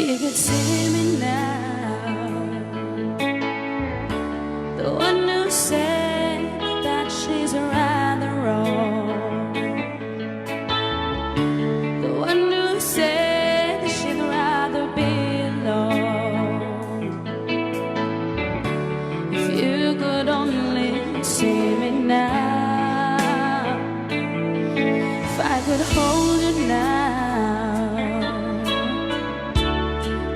you could see me now, the one who said that she's rather wrong, the one who said that she'd rather be alone. If you could only see me now, if I could hold you now,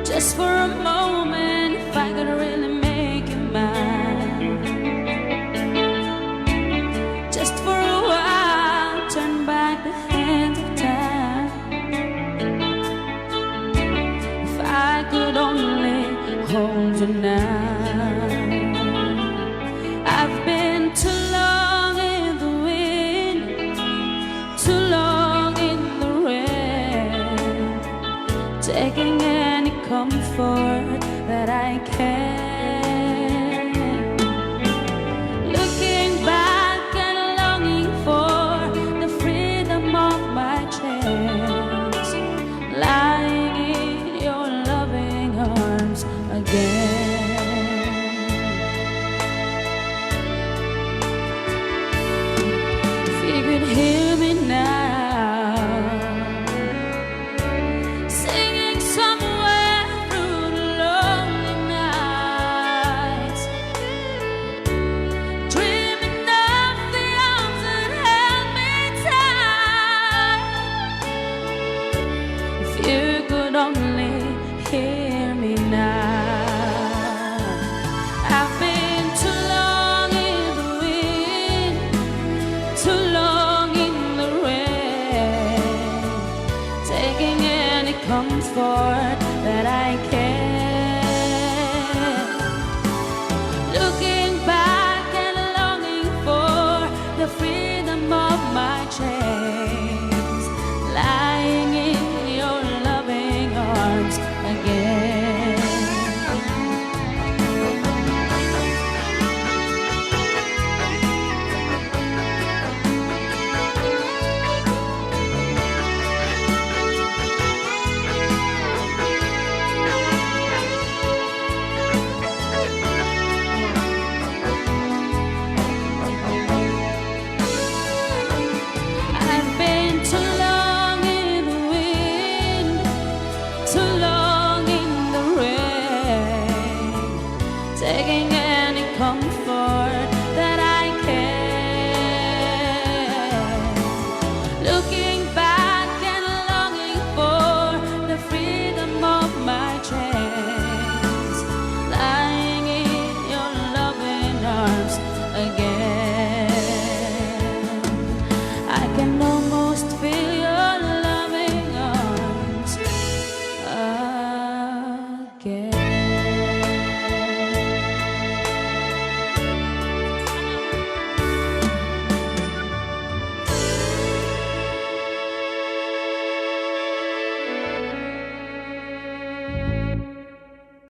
just for a moment, if I could really make you mine, just for a while, turn back the hands of time. If I could only hold you now. I've been too long in the wind, too long in the rain, taking any comfort that I can, looking back and longing for the freedom of my chance, lying in your loving arms again. If you could hear me now, singing somewhere through the lonely nights, dreaming of the arms that held me tight. If you could only hear me now. I've been too long in the wind, too long in the rain, taking any comfort